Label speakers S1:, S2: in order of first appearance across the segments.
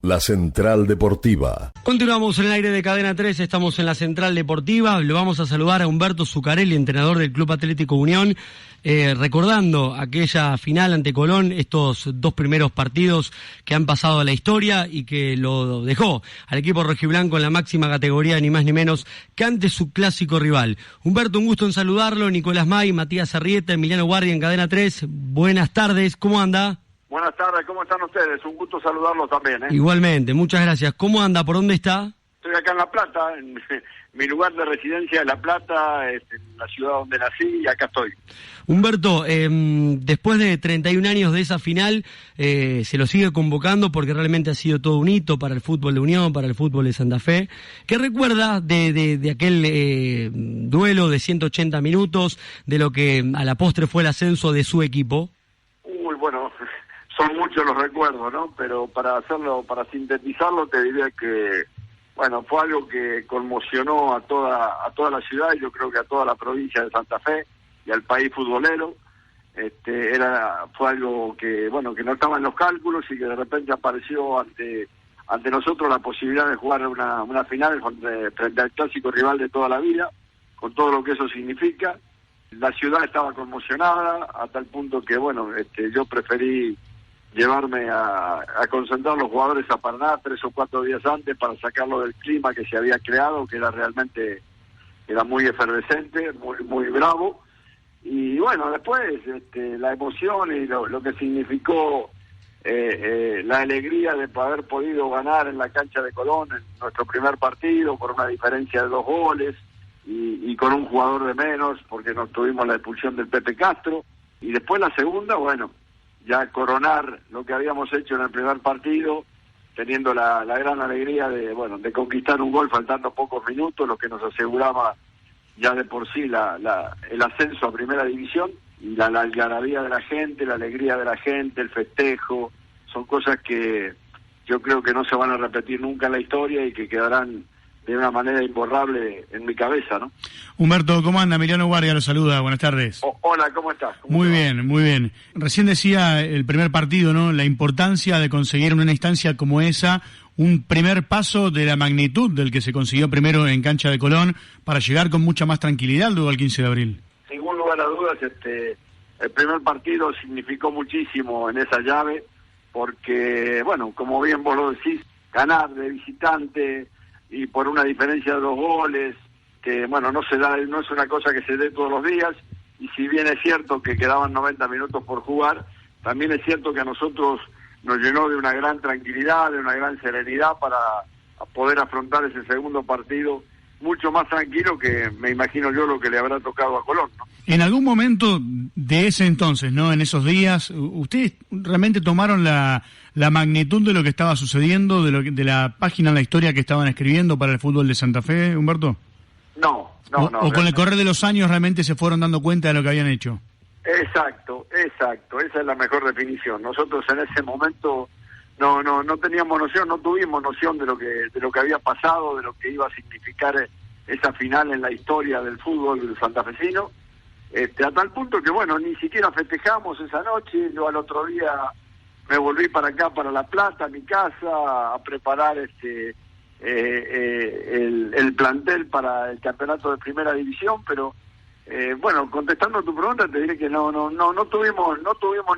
S1: La Central Deportiva.
S2: Continuamos en el aire de Cadena 3, estamos en la Central Deportiva. Lo vamos a saludar a Humberto Zuccarelli, entrenador del Club Atlético Unión, recordando aquella final ante Colón, estos dos primeros partidos que han pasado a la historia y que lo dejó al equipo rojiblanco en la máxima categoría, ni más ni menos que ante su clásico rival. Humberto, un gusto en saludarlo. Nicolás May, Matías Arrieta, Emiliano Guardia en Cadena 3. Buenas tardes, ¿cómo anda?
S3: Buenas tardes, ¿cómo están ustedes? Un gusto saludarlos también, ¿eh?
S2: Igualmente, muchas gracias. ¿Cómo anda? ¿Por dónde está?
S3: Estoy acá en La Plata, en mi lugar de residencia de La Plata, en la ciudad donde nací, y acá estoy.
S2: Humberto, después de 31 años de esa final, se lo sigue convocando porque realmente ha sido todo un hito para el fútbol de Unión, para el fútbol de Santa Fe. ¿Qué recuerda de aquel duelo de 180 minutos, de lo que a la postre fue el ascenso de su equipo?
S3: Bueno, son muchos los recuerdos, ¿no? Pero para sintetizarlo, te diría que, bueno, fue algo que conmocionó a toda la ciudad, y yo creo que a toda la provincia de Santa Fe y al país futbolero. Fue algo que, bueno, que no estaba en los cálculos y que de repente apareció ante nosotros la posibilidad de jugar una final frente al clásico rival de toda la vida, con todo lo que eso significa. La ciudad estaba conmocionada a tal punto que, bueno, yo preferí llevarme a concentrar los jugadores a Paraná 3 o 4 días antes para sacarlo del clima que se había creado, que era muy efervescente, muy bravo. Y bueno, después la emoción y lo que significó la alegría de haber podido ganar en la cancha de Colón en nuestro primer partido por una diferencia de 2 goles y con un jugador de menos, porque nos tuvimos la expulsión del Pepe Castro. Y después la segunda, bueno, ya coronar lo que habíamos hecho en el primer partido, teniendo la gran alegría de conquistar un gol faltando pocos minutos, lo que nos aseguraba ya de por sí el ascenso a Primera División. Y la algarabía de la gente, la alegría de la gente, el festejo, son cosas que yo creo que no se van a repetir nunca en la historia y que quedarán de una manera imborrable en mi cabeza, ¿no?
S4: Humberto, ¿cómo anda? Emiliano Guardia lo saluda, buenas tardes.
S3: Hola, ¿cómo estás?
S4: Muy bien, muy bien. Recién decía el primer partido, ¿no? La importancia de conseguir en una instancia como esa un primer paso de la magnitud del que se consiguió primero en cancha de Colón para llegar con mucha más tranquilidad luego al 15 de abril.
S3: Sin lugar a dudas, el primer partido significó muchísimo en esa llave, porque, bueno, como bien vos lo decís, ganar de visitante y por una diferencia de 2 goles, que bueno, no es una cosa que se dé todos los días, y si bien es cierto que quedaban 90 minutos por jugar, también es cierto que a nosotros nos llenó de una gran tranquilidad, de una gran serenidad para poder afrontar ese segundo partido mucho más tranquilo que me imagino yo lo que le habrá tocado a Colón, ¿no?
S4: En algún momento de ese entonces, ¿no? En esos días, ¿ustedes realmente tomaron la magnitud de lo que estaba sucediendo, de la página en la historia que estaban escribiendo para el fútbol de Santa Fe, Humberto?
S3: No.
S4: ¿O con el correr de los años realmente se fueron dando cuenta de lo que habían hecho?
S3: Exacto, esa es la mejor definición. Nosotros en ese momento no teníamos noción, no tuvimos noción de lo que había pasado, de lo que iba a significar esa final en la historia del fútbol santafesino, a tal punto que, bueno, ni siquiera festejamos esa noche. Yo al otro día me volví para acá, para La Plata, a mi casa, a preparar el plantel para el campeonato de Primera División, pero bueno, contestando tu pregunta, te diré que no tuvimos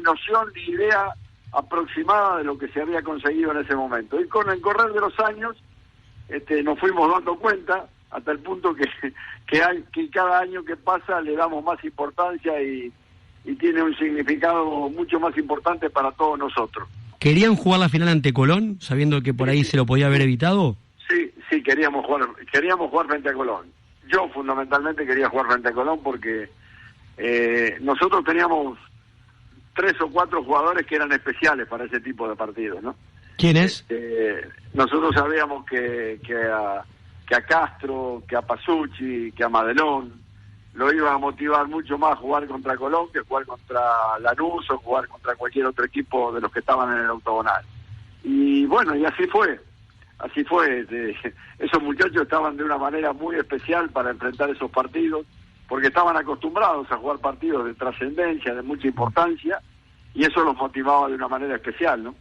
S3: noción ni idea aproximada de lo que se había conseguido en ese momento. Y con el correr de los años nos fuimos dando cuenta, hasta el punto que cada año que pasa le damos más importancia y tiene un significado mucho más importante para todos nosotros.
S2: ¿Querían jugar la final ante Colón, sabiendo que por ahí se lo podía haber evitado?
S3: Sí, queríamos jugar frente a Colón. Yo fundamentalmente quería jugar frente a Colón porque nosotros teníamos 3 o 4 jugadores que eran especiales para ese tipo de partidos, ¿no?
S2: ¿Quiénes?
S3: Nosotros sabíamos que a Castro, que a Pasucci, que a Madelón lo iba a motivar mucho más jugar contra Colón que jugar contra Lanús o jugar contra cualquier otro equipo de los que estaban en el octogonal. Y bueno, y así fue. Esos muchachos estaban de una manera muy especial para enfrentar esos partidos, porque estaban acostumbrados a jugar partidos de trascendencia, de mucha importancia, y eso los motivaba de una manera especial, ¿no?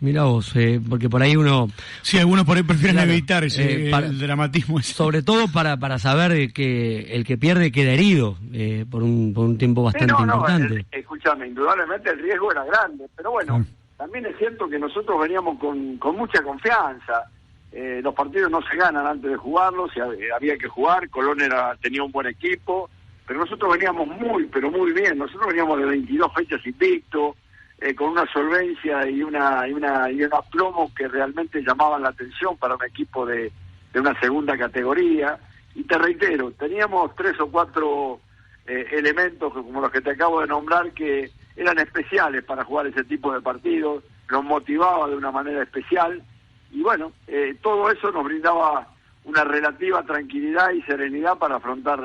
S2: Mirá vos, porque por ahí uno...
S4: Sí, algunos por ahí prefieren
S2: Claro,
S4: evitar el dramatismo ese.
S2: Sobre todo para saber que el que pierde queda herido por un tiempo bastante importante.
S3: Escúchame, indudablemente el riesgo era grande, pero bueno, también es cierto que nosotros veníamos con mucha confianza. Los partidos no se ganan antes de jugarlos, había que jugar. Colón tenía un buen equipo, pero nosotros veníamos pero muy bien. Nosotros veníamos de 22 fechas invictos, con una solvencia y un aplomo que realmente llamaban la atención para un equipo de una segunda categoría. Y te reitero, teníamos 3 o 4 elementos como los que te acabo de nombrar que eran especiales para jugar ese tipo de partidos, nos motivaba de una manera especial y bueno, todo eso nos brindaba una relativa tranquilidad y serenidad para afrontar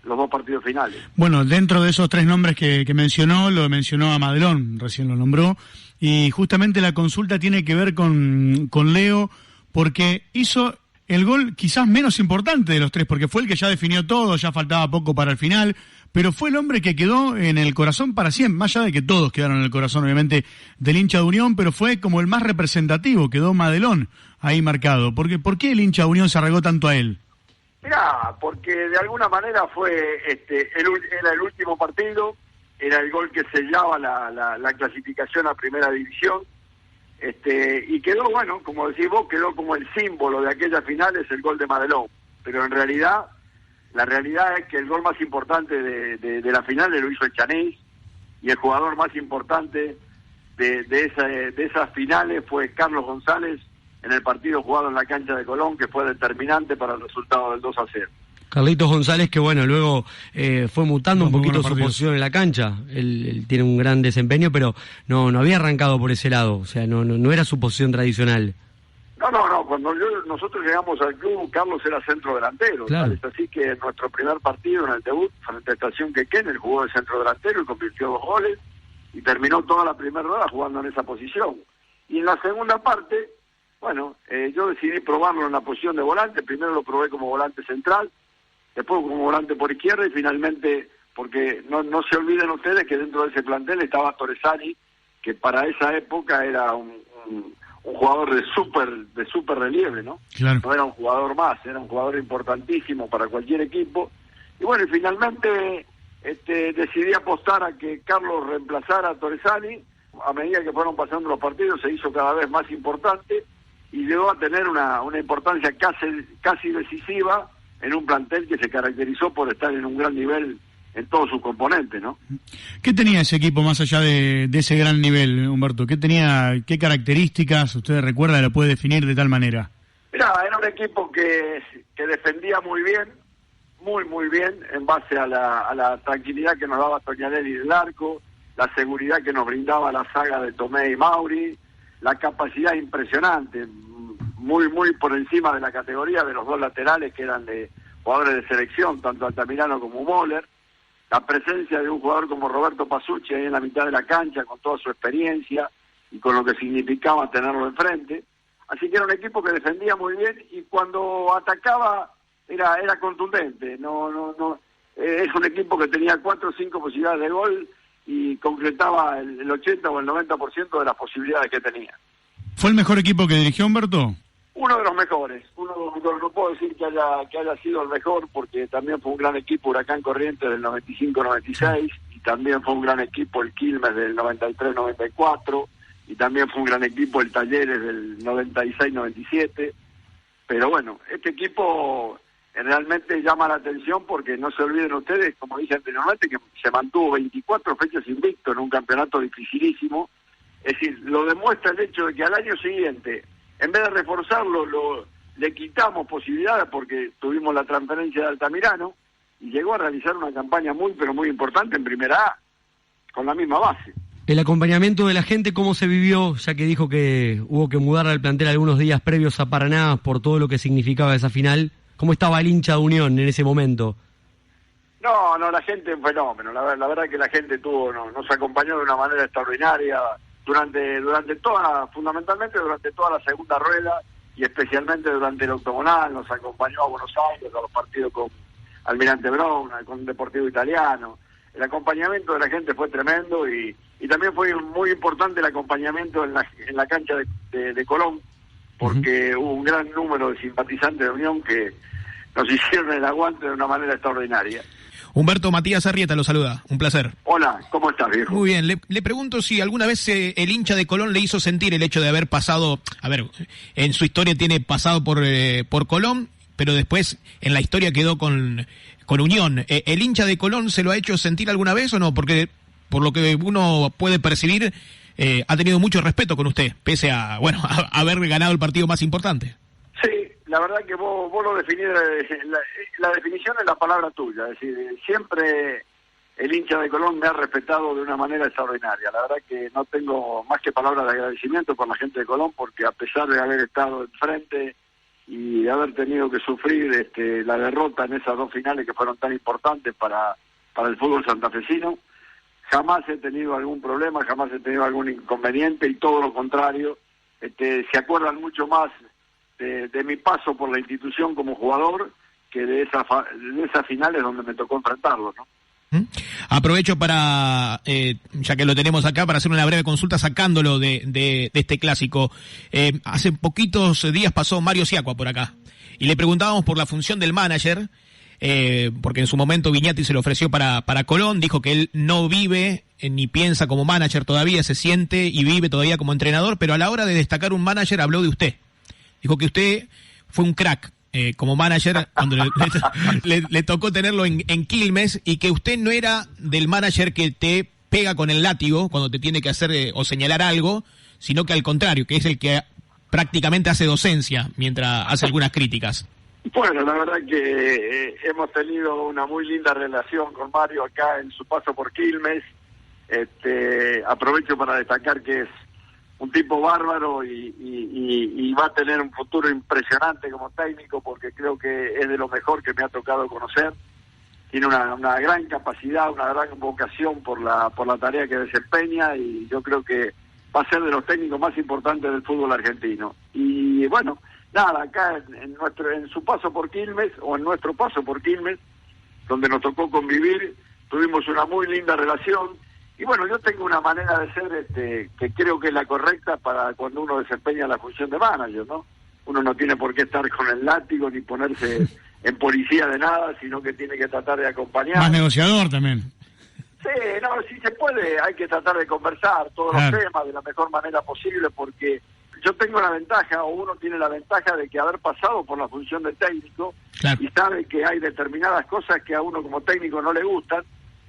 S3: los 2 partidos finales.
S4: Bueno, dentro de esos 3 nombres que mencionó, lo mencionó a Madelón, recién lo nombró, y justamente la consulta tiene que ver con Leo, porque hizo el gol quizás menos importante de los 3, porque fue el que ya definió todo, ya faltaba poco para el final, pero fue el hombre que quedó en el corazón para siempre, más allá de que todos quedaron en el corazón, obviamente, del hincha de Unión, pero fue como el más representativo, quedó Madelón ahí marcado. ¿Por qué el hincha de Unión se arraigó tanto a él?
S3: Mirá, porque de alguna manera era el último partido, era el gol que sellaba la clasificación a Primera División, y quedó, bueno, como decís vos, quedó como el símbolo de aquellas finales el gol de Madelón, pero en realidad, la realidad es que el gol más importante de la final lo hizo el Chanís, y el jugador más importante de esas finales fue Carlos González, en el partido jugado en la cancha de Colón, que fue determinante para el resultado del 2-0.
S2: Carlitos González, que bueno, luego fue mutando un poquito su posición en la cancha. Él tiene un gran desempeño, pero no había arrancado por ese lado, o sea, no era su posición tradicional.
S3: No, cuando nosotros llegamos al club, Carlos era centro delantero.
S2: Claro.
S3: Es así que en nuestro primer partido, en el debut, frente a Estación Quequén, él jugó de centro delantero y convirtió 2 goles, y terminó toda la primera rueda jugando en esa posición. Y en la segunda parte, bueno, yo decidí probarlo en la posición de volante. Primero lo probé como volante central, después como volante por izquierda y finalmente, porque no se olviden ustedes que dentro de ese plantel estaba Torresani, que para esa época era un jugador de super relieve, ¿no?
S4: Claro.
S3: No era un jugador más, era un jugador importantísimo para cualquier equipo. Y bueno, y finalmente decidí apostar a que Carlos reemplazara a Torresani. A medida que fueron pasando los partidos se hizo cada vez más importante y llegó a tener una importancia casi decisiva en un plantel que se caracterizó por estar en un gran nivel en todos sus componentes, ¿no?
S4: ¿Qué tenía ese equipo más allá de ese gran nivel, Humberto? ¿Qué características usted recuerda, lo puede definir de tal manera?
S3: Mirá, era un equipo que defendía muy bien, muy bien, en base a la tranquilidad que nos daba Toñanelli del arco, la seguridad que nos brindaba la saga de Tomé y Mauri, la capacidad impresionante, muy por encima de la categoría de los 2 laterales que eran de jugadores de selección, tanto Altamirano como Moller, la presencia de un jugador como Roberto Pasucci ahí en la mitad de la cancha con toda su experiencia y con lo que significaba tenerlo enfrente. Así que era un equipo que defendía muy bien y cuando atacaba era contundente. Es un equipo que tenía 4 o 5 posibilidades de gol y concretaba el 80 o el 90% de las posibilidades que tenía.
S4: ¿Fue el mejor equipo que dirigió, Humberto?
S3: Uno de los mejores. No puedo decir que haya sido el mejor, porque también fue un gran equipo Huracán Corrientes del 95-96, y también fue un gran equipo el Quilmes del 93-94, y también fue un gran equipo el Talleres del 96-97. Pero bueno, este equipo realmente llama la atención porque no se olviden ustedes, como dije anteriormente, que se mantuvo 24 fechas invicto en un campeonato dificilísimo. Es decir, lo demuestra el hecho de que al año siguiente, en vez de reforzarlo, le quitamos posibilidades porque tuvimos la transferencia de Altamirano y llegó a realizar una campaña pero muy importante en Primera A, con la misma base.
S2: El acompañamiento de la gente, ¿cómo se vivió? Ya que dijo que hubo que mudar al plantel algunos días previos a Paraná por todo lo que significaba esa final. ¿Cómo estaba el hincha de Unión en ese momento?
S3: No, la gente un fenómeno. La verdad que la gente nos acompañó de una manera extraordinaria durante fundamentalmente durante toda la segunda rueda y especialmente durante el octogonal. Nos acompañó a Buenos Aires, a los partidos con Almirante Brown, con Deportivo Italiano. El acompañamiento de la gente fue tremendo y y también fue muy importante el acompañamiento en la cancha de Colón, porque hubo un gran número de simpatizantes de Unión que nos hicieron el aguante de una manera extraordinaria.
S5: Humberto, Matías Arrieta lo saluda, un placer.
S3: Hola, ¿cómo estás, viejo?
S5: Muy bien, le pregunto si alguna vez el hincha de Colón le hizo sentir el hecho de haber pasado, en su historia tiene pasado por Colón, pero después en la historia quedó con Unión. ¿El hincha de Colón se lo ha hecho sentir alguna vez o no? Porque por lo que uno puede percibir, ha tenido mucho respeto con usted, pese a haber ganado el partido más importante.
S3: Sí, la verdad que vos lo definís, la definición es la palabra tuya, es decir, siempre el hincha de Colón me ha respetado de una manera extraordinaria. La verdad que no tengo más que palabras de agradecimiento por la gente de Colón, porque a pesar de haber estado enfrente y de haber tenido que sufrir la derrota en esas dos finales que fueron tan importantes para el fútbol santafesino, jamás he tenido algún problema, jamás he tenido algún inconveniente, y todo lo contrario, se acuerdan mucho más de mi paso por la institución como jugador que de esas finales donde me tocó enfrentarlo, ¿no?
S5: Aprovecho para, ya que lo tenemos acá, para hacer una breve consulta sacándolo de este clásico. Hace poquitos días pasó Mario Siacua por acá y le preguntábamos por la función del manager, porque en su momento Viñati se lo ofreció para Colón, dijo que él no vive ni piensa como manager todavía, se siente y vive todavía como entrenador, pero a la hora de destacar un manager habló de usted. Dijo que usted fue un crack como manager cuando le tocó tenerlo en Quilmes, y que usted no era del manager que te pega con el látigo cuando te tiene que hacer o señalar algo, sino que al contrario, que es el que prácticamente hace docencia mientras hace algunas críticas.
S3: Bueno, la verdad que hemos tenido una muy linda relación con Mario acá en su paso por Quilmes. Aprovecho para destacar que es un tipo bárbaro y va a tener un futuro impresionante como técnico, porque creo que es de lo mejor que me ha tocado conocer. Tiene una gran capacidad, una gran vocación por la tarea que desempeña, y yo creo que va a ser de los técnicos más importantes del fútbol argentino. Y bueno, nada, acá en su paso por Quilmes, o en nuestro paso por Quilmes, donde nos tocó convivir, tuvimos una muy linda relación. Y bueno, yo tengo una manera de ser que creo que es la correcta para cuando uno desempeña la función de manager, ¿no? Uno no tiene por qué estar con el látigo ni ponerse en policía de nada, sino que tiene que tratar de acompañar.
S4: Más negociador también.
S3: Sí, no, si se puede, hay que tratar de conversar todos los temas de la mejor manera posible, porque yo tengo la ventaja, o uno tiene la ventaja de que haber pasado por la función de técnico, claro, y sabe que hay determinadas cosas que a uno como técnico no le gustan.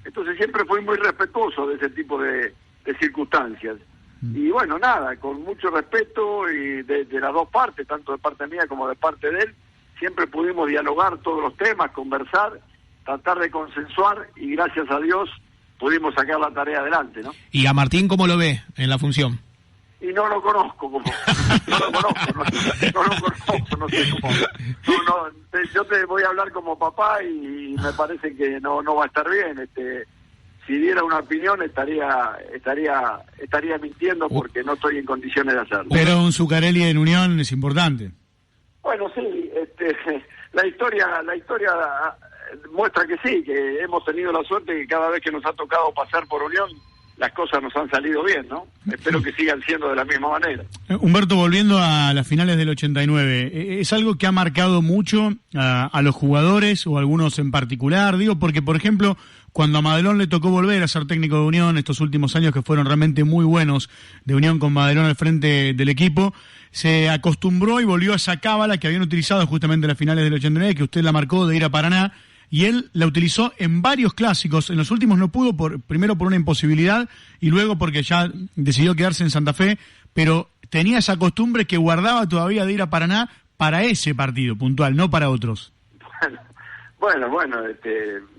S3: Entonces siempre fui muy respetuoso de ese tipo de circunstancias. Y bueno, nada, con mucho respeto, y de las dos partes, tanto de parte mía como de parte de él, siempre pudimos dialogar todos los temas, conversar, tratar de consensuar, y gracias a Dios pudimos sacar la tarea adelante, ¿no?
S5: ¿Y a Martín cómo lo ve en la función?
S3: Y no lo conozco, no sé cómo. Yo te voy a hablar como papá, y me parece que no va a estar bien. Si diera una opinión estaría mintiendo, porque no estoy en condiciones de hacerlo.
S4: Pero un Zuccarelli en Unión es importante.
S3: Bueno, sí, la historia muestra que sí, que hemos tenido la suerte que cada vez que nos ha tocado pasar por Unión, las cosas nos han salido bien, ¿no? Espero que sigan siendo de la misma manera.
S4: Humberto, volviendo a las finales del 89, ¿es algo que ha marcado mucho a los jugadores, o algunos en particular? Digo, porque, por ejemplo, cuando a Madelón le tocó volver a ser técnico de Unión, estos últimos años que fueron realmente muy buenos de Unión con Madelón al frente del equipo, se acostumbró y volvió a esa cábala que habían utilizado justamente en las finales del 89, que usted la marcó, de ir a Paraná, y él la utilizó en varios clásicos. En los últimos no pudo, primero por una imposibilidad, y luego porque ya decidió quedarse en Santa Fe, pero tenía esa costumbre que guardaba todavía de ir a Paraná para ese partido puntual, no para otros.
S3: Bueno,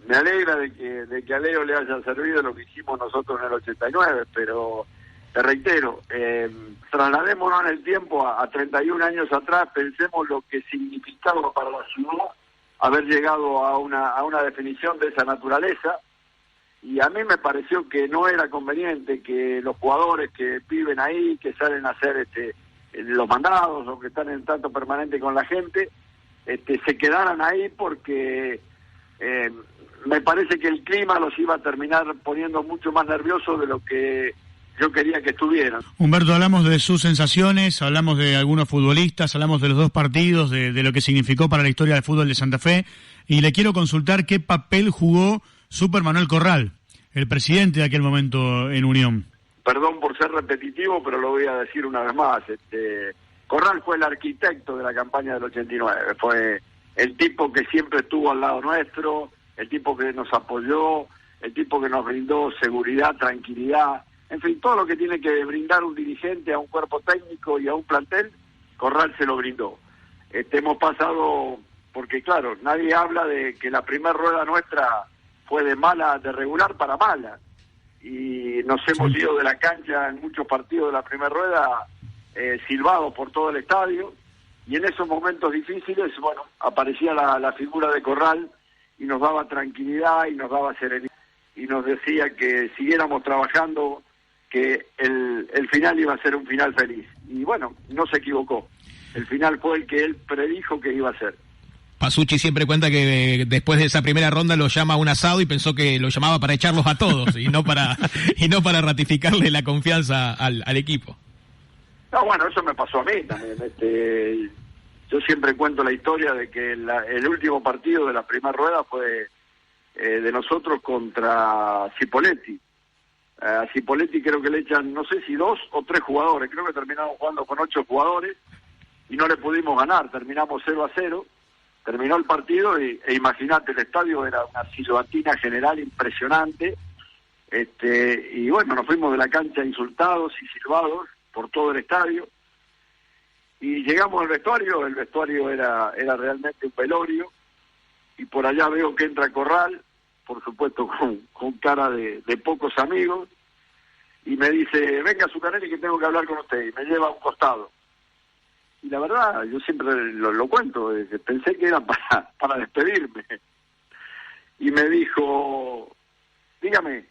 S3: me alegra de que a Leo le haya servido lo que hicimos nosotros en el 89, pero te reitero, trasladémonos en el tiempo a 31 años atrás, pensemos lo que significaba para la ciudad haber llegado a una definición de esa naturaleza, y a mí me pareció que no era conveniente que los jugadores que viven ahí, que salen a hacer los mandados, o que están en trato permanente con la gente, se quedaran ahí porque me parece que el clima los iba a terminar poniendo mucho más nerviosos de lo que yo quería que estuvieran.
S4: Humberto, hablamos de sus sensaciones, hablamos de algunos futbolistas, hablamos de los dos partidos, de lo que significó para la historia del fútbol de Santa Fe, y le quiero consultar qué papel jugó Super Manuel Corral, el presidente de aquel momento en Unión.
S3: Perdón por ser repetitivo, pero lo voy a decir una vez más. Corral fue el arquitecto de la campaña del 89, fue el tipo que siempre estuvo al lado nuestro, el tipo que nos apoyó, el tipo que nos brindó seguridad, tranquilidad, en fin, todo lo que tiene que brindar un dirigente a un cuerpo técnico y a un plantel, Corral se lo brindó. Hemos pasado, porque claro, nadie habla de que la primera rueda nuestra fue de regular para mala, y nos hemos ido de la cancha en muchos partidos de la primera rueda silbados por todo el estadio, y en esos momentos difíciles, bueno, aparecía la figura de Corral y nos daba tranquilidad y nos daba serenidad y nos decía que siguiéramos trabajando, que el final iba a ser un final feliz. Y bueno, no se equivocó. El final fue el que él predijo que iba a ser.
S5: Pasucci siempre cuenta que después de esa primera ronda lo llama a un asado y pensó que lo llamaba para echarlos a todos y no para ratificarle la confianza al equipo.
S3: No, bueno, eso me pasó a mí también. Yo siempre cuento la historia de que el último partido de la primera rueda fue de nosotros contra Cipolletti. A Cipolletti creo que le echan, no sé si 2 o 3 jugadores, creo que terminamos jugando con 8 jugadores y no le pudimos ganar, terminamos 0-0, terminó el partido e imagínate, el estadio era una silbatina general impresionante, y bueno, nos fuimos de la cancha insultados y silbados por todo el estadio, y llegamos al vestuario, el vestuario era realmente un velorio, y por allá veo que entra Corral, por supuesto con cara de pocos amigos, y me dice, venga Zuccarelli que tengo que hablar con usted, y me lleva a un costado. Y la verdad, yo siempre lo cuento, pensé que era para despedirme. Y me dijo, dígame,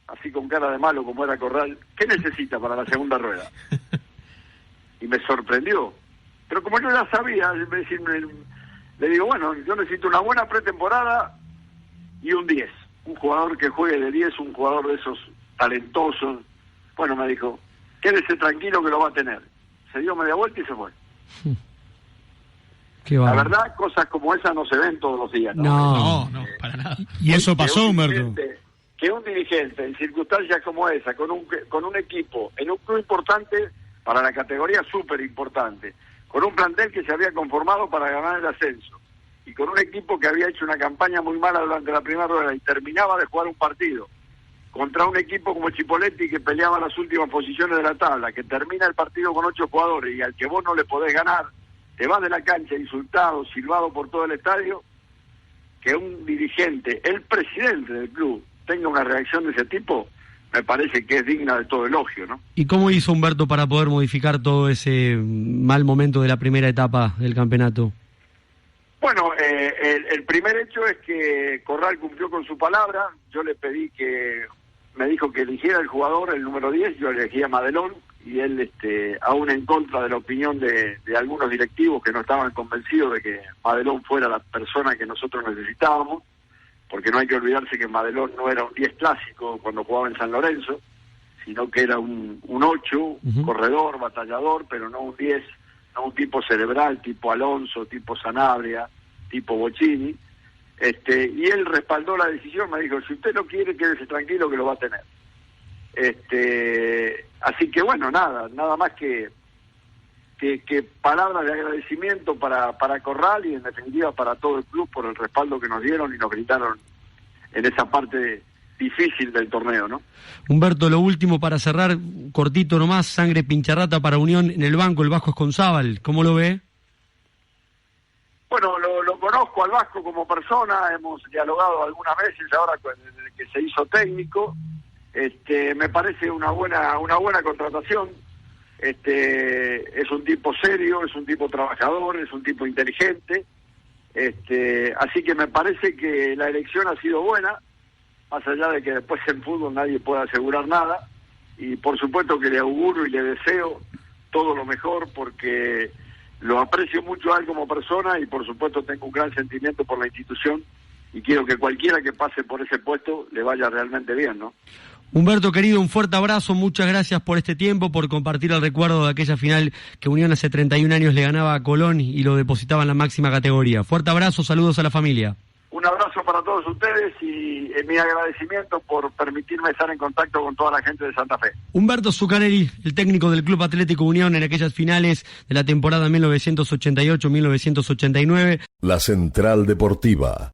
S3: así con cara de malo como era Corral, ¿qué necesita para la segunda rueda? Y me sorprendió. Pero como yo ya sabía, le digo, bueno, yo necesito una buena pretemporada y un 10. Un jugador que juegue de 10, un jugador de esos talentosos. Bueno, me dijo, quédese tranquilo que lo va a tener. Se dio media vuelta y se fue. La verdad, cosas como esas no se ven todos los días.
S5: No, para nada.
S4: Y eso pasó, Humberto.
S3: Que un dirigente en circunstancias como esa, con un equipo, en un club importante, para la categoría súper importante, con un plantel que se había conformado para ganar el ascenso, y con un equipo que había hecho una campaña muy mala durante la primera rueda y terminaba de jugar un partido contra un equipo como Cipolletti que peleaba las últimas posiciones de la tabla, que termina el partido con 8 jugadores y al que vos no le podés ganar, te vas de la cancha insultado, silbado por todo el estadio, que un dirigente, el presidente del club, tenga una reacción de ese tipo, me parece que es digna de todo elogio, ¿no?
S2: ¿Y cómo hizo Humberto para poder modificar todo ese mal momento de la primera etapa del campeonato?
S3: Bueno, el primer hecho es que Corral cumplió con su palabra. Yo le pedí me dijo que eligiera el jugador, el número 10, yo elegí a Madelón, y él, aún en contra de la opinión de algunos directivos que no estaban convencidos de que Madelón fuera la persona que nosotros necesitábamos, porque no hay que olvidarse que Madelón no era un 10 clásico cuando jugaba en San Lorenzo, sino que era un 8, corredor, batallador, pero no un 10, no un tipo cerebral, tipo Alonso, tipo Sanabria, tipo Bocchini, y él respaldó la decisión, me dijo, si usted lo quiere, quédese tranquilo que lo va a tener. Así que bueno, nada más que palabras de agradecimiento para Corral y en definitiva para todo el club por el respaldo que nos dieron y nos gritaron en esa parte difícil del torneo, ¿no?
S2: Humberto, lo último para cerrar, cortito nomás, sangre pincharrata para Unión en el banco, el Vasco Esconzábal, ¿cómo lo ve?
S3: Bueno, lo conozco al Vasco como persona, hemos dialogado algunas veces ahora desde que se hizo técnico, me parece una buena contratación, es un tipo serio, es un tipo trabajador, es un tipo inteligente, así que me parece que la elección ha sido buena, más allá de que después en fútbol nadie puede asegurar nada, y por supuesto que le auguro y le deseo todo lo mejor porque lo aprecio mucho a él como persona y por supuesto tengo un gran sentimiento por la institución quiero que cualquiera que pase por ese puesto le vaya realmente bien, ¿no?
S2: Humberto, querido, un fuerte abrazo, muchas gracias por este tiempo, por compartir el recuerdo de aquella final que Unión hace 31 años le ganaba a Colón y lo depositaba en la máxima categoría. Fuerte abrazo, saludos a la familia.
S3: Un abrazo para todos ustedes y mi agradecimiento por permitirme estar en contacto con toda la gente de Santa Fe.
S2: Humberto Zuccarelli, el técnico del Club Atlético Unión en aquellas finales de la temporada 1988-1989.
S1: La Central Deportiva.